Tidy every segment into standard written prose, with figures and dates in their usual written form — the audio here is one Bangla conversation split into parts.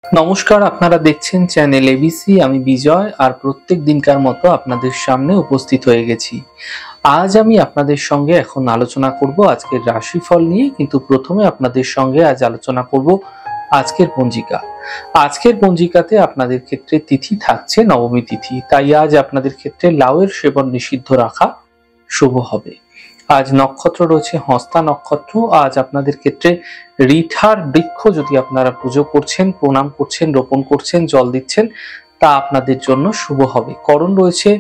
নমস্কার, আপনারা দেখছেন চ্যানেল এবিসি। আমি বিজয় আর প্রত্যেক দিনকার মতো আপনাদের সামনে উপস্থিত হয়ে গেছি। আজ আমি আপনাদের সঙ্গে এখন আলোচনা করব আজকের রাশিফল নিয়ে, কিন্তু প্রথমে আপনাদের সঙ্গে আজ আলোচনা করব আজকের পঞ্জিকা। আজকের পঞ্জিকাতে আপনাদের ক্ষেত্রে তিথি থাকছে নবমী তিথি, তাই আজ আপনাদের ক্ষেত্রে লাউয়ের সেবন নিষিদ্ধ রাখা শুভ হবে। আজ নক্ষত্র রয়েছে হস্তা নক্ষত্র। আজ আপনাদের ক্ষেত্রে রিঠার বৃক্ষ যদি আপনারা পুজো করছেন, প্রণাম করছেন, রোপণ করছেন, জল দিচ্ছেন, তা আপনাদের জন্য শুভ হবে। করণ রয়েছে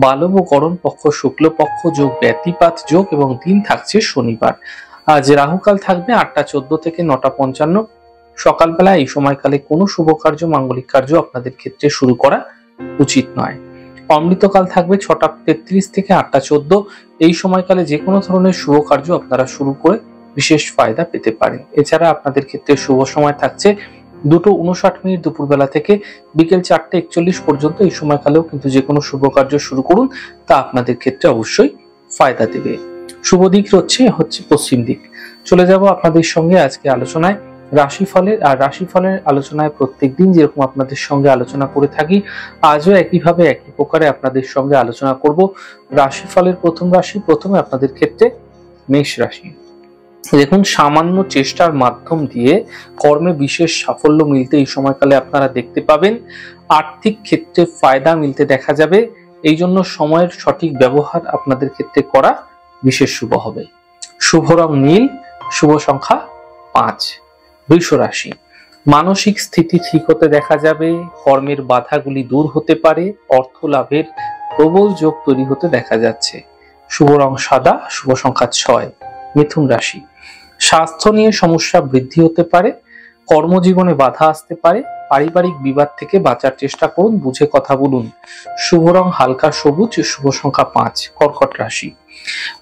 বালব করণ, পক্ষ শুক্লপক্ষ যোগ ব্যতিপাত যোগ এবং দিন থাকছে শনিবার। আজ রাহুকাল থাকবে 8টা 14 থেকে 9টা 55 সকালবেলা। এই সময়কালে কোনো শুভ কার্য, মাঙ্গলিক কার্য আপনাদের ক্ষেত্রে শুরু করা উচিত নয়। অমৃতকাল থাকবে 6টা 33 থেকে 8টা 14। এই সময়কালে যে কোনো ধরনের শুভ কার্য আপনারা শুরু করে বিশেষ ফায়দা পেতে পারেন। এছাড়া আপনাদের ক্ষেত্রে শুভ সময় থাকছে 2:59 দুপুরবেলা থেকে বিকেল 4টা 41 পর্যন্ত। এই সময়কালেও কিন্তু যে কোনো শুভ কার্য শুরু করুন, তা আপনাদের ক্ষেত্রে অবশ্যই ফায়দা দেবে। শুভ দিক হচ্ছে পশ্চিম দিক। চলে যাব আপনাদের সঙ্গে আজকে আলোচনায় রাশিফলের। আর রাশিফলের আলোচনায় প্রত্যেকদিন যেরকম আপনাদের সঙ্গে আলোচনা করে থাকি, আজও একইভাবে একই প্রকারে আপনাদের সঙ্গে আলোচনা করব রাশিফলের প্রথম রাশি। প্রথমে আপনাদের ক্ষেত্রে মেষ রাশি। দেখুন, সামান্য চেষ্টার মাধ্যম দিয়ে কর্মে বিশেষ সাফল্য মিলতে এই সময়কালে আপনারা দেখতে পাবেন। আর্থিক ক্ষেত্রে ফায়দা মিলতে দেখা যাবে। এই জন্য সময়ের সঠিক ব্যবহার আপনাদের ক্ষেত্রে করা বিশেষ শুভ হবে। শুভ রং নীল, শুভ সংখ্যা 5। বৃষ রাশি। মানসিক স্থিতি ঠিক হতে দেখা যাবে। কর্মের বাধাগুলি দূর হতে পারে। অর্থ লাভের প্রবল যোগ তৈরি হতে দেখা যাচ্ছে। শুভ রং সাদা, শুভ সংখ্যা 6। মিথুন রাশি। স্বাস্থ্য নিয়ে সমস্যা বৃদ্ধি হতে পারে। কর্মজীবনে বাধা আসতে পারে। পারিবারিক বিবাদ থেকে বাঁচার চেষ্টা করুন, বুঝে কথা বলুন। শুভ রং হালকা সবুজ, শুভ সংখ্যা 5। কর্কট রাশি।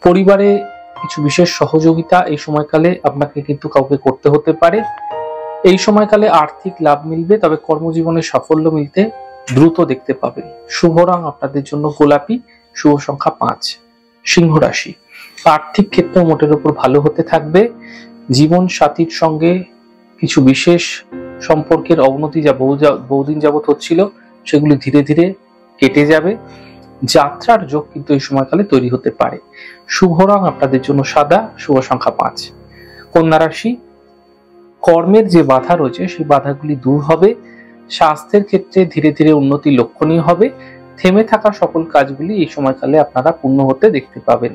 পরিবারে কিছু বিশেষ সহযোগিতা এই সময়কালে আপনাকে কিন্তু কাউকে করতে হতে পারে। এই সময়কালে আর্থিক লাভ মিলবে, তবে কর্মজীবনে সাফল্য মিলতে দ্রুত দেখতে পাবেন। শুভ রং আপনাদের জন্য গোলাপি, শুভ সংখ্যা 5। সিংহ রাশি। আর্থিক ক্ষেত্রে মোটের উপর ভালো হতে থাকবে। জীবন সাথীর সঙ্গে কিছু বিশেষ সম্পর্কের অবনতি যা বহুদিন যাবত হচ্ছিল, সেগুলি ধীরে ধীরে কেটে যাবে। যাত্রার যোগ কিন্তু এই সময়কালে তৈরি হতে পারে। শুভ রং আপনাদের জন্য সাদা, শুভ সংখ্যা 5। কন্যা রাশি। কর্মের যে বাধা রয়েছে সেই বাধাগুলি দূর হবে। স্বাস্থ্যের ক্ষেত্রে ধীরে ধীরে উন্নতি লক্ষণীয় হবে। থেমে থাকা সকল কাজগুলি এই সময়কালে আপনারা পূর্ণ হতে দেখতে পাবেন।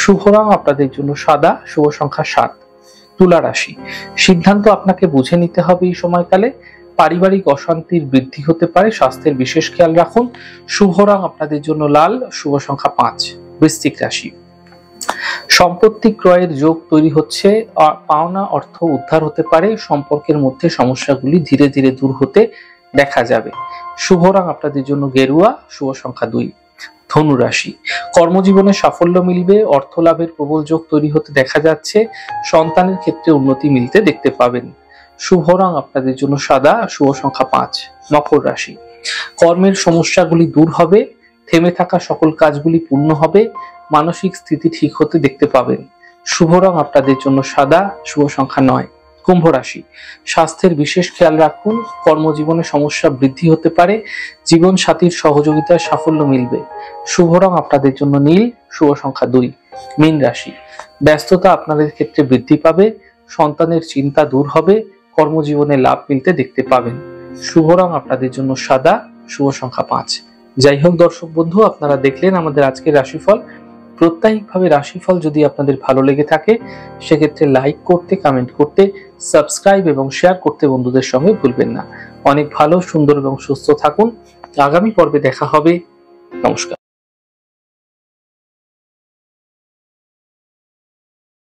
শুভ রং আপনাদের জন্য সাদা, শুভ সংখ্যা 7। তুলা রাশি। সিদ্ধান্ত আপনাকে বুঝে নিতে হবে এই সময়কালে। পারিবারিক অশান্তির বৃদ্ধি হতে পারে। স্বাস্থ্যের বিশেষ খেয়াল রাখুন। শুভ রং আপনাদের জন্য লাল, শুভ সংখ্যা 5। বৃশ্চিক রাশি। সম্পত্তি ক্রয়ের যোগ তৈরি হচ্ছে। পাওনা অর্থ উদ্ধার হতে পারে। সম্পর্কের মধ্যে সমস্যাগুলি ধীরে ধীরে দূর হতে দেখা যাবে। শুভ রং আপনাদের জন্য গেরুয়া, শুভ সংখ্যা 2। ধনু রাশি। কর্মজীবনে সাফল্য মিলবে। অর্থ লাভের প্রবল যোগ তৈরি হতে দেখা যাচ্ছে। সন্তানের ক্ষেত্রে উন্নতি মিলতে দেখতে পাবেন। শুভ রং আপনাদের জন্য সাদা, শুভ সংখ্যা 5। মকর রাশি। কর্মের সমস্যাগুলি দূর হবে। থেমে থাকা সকল কাজগুলি পূর্ণ হবে। মানসিক স্থিতি ঠিক হতে দেখতে পাবেন। শুভ রং আপনাদের জন্য সাদা, শুভ সংখ্যা 9। কুম্ভ রাশি। স্বাস্থ্যের বিশেষ খেয়াল রাখুন। কর্মজীবনে সমস্যা বৃদ্ধি হতে পারে। জীবন সাথীর সহযোগিতায় সাফল্য মিলবে। শুভ রং আপনাদের জন্য নীল, শুভ সংখ্যা 2। মীন রাশি। ব্যস্ততা আপনাদের ক্ষেত্রে বৃদ্ধি পাবে। সন্তানের চিন্তা দূর হবে। কর্মজীবনে লাভ মিলতে দেখতে পাবেন। শুভ রং আপনাদের জন্য সাদা, শুভ সংখ্যা 5। যাই হোক দর্শক বন্ধু, আপনারা দেখলেন আমাদের আজকের রাশিফল। প্রত্যায়িকভাবে রাশিফল যদি আপনাদের ভালো লেগে থাকে, সেক্ষেত্রে লাইক করতে, কমেন্ট করতে, সাবস্ক্রাইব এবং শেয়ার করতে বন্ধুদের সঙ্গে ভুলবেন না। অনেক ভালো, সুন্দর এবং সুস্থ থাকুন। আগামী পর্বে দেখা হবে। নমস্কার।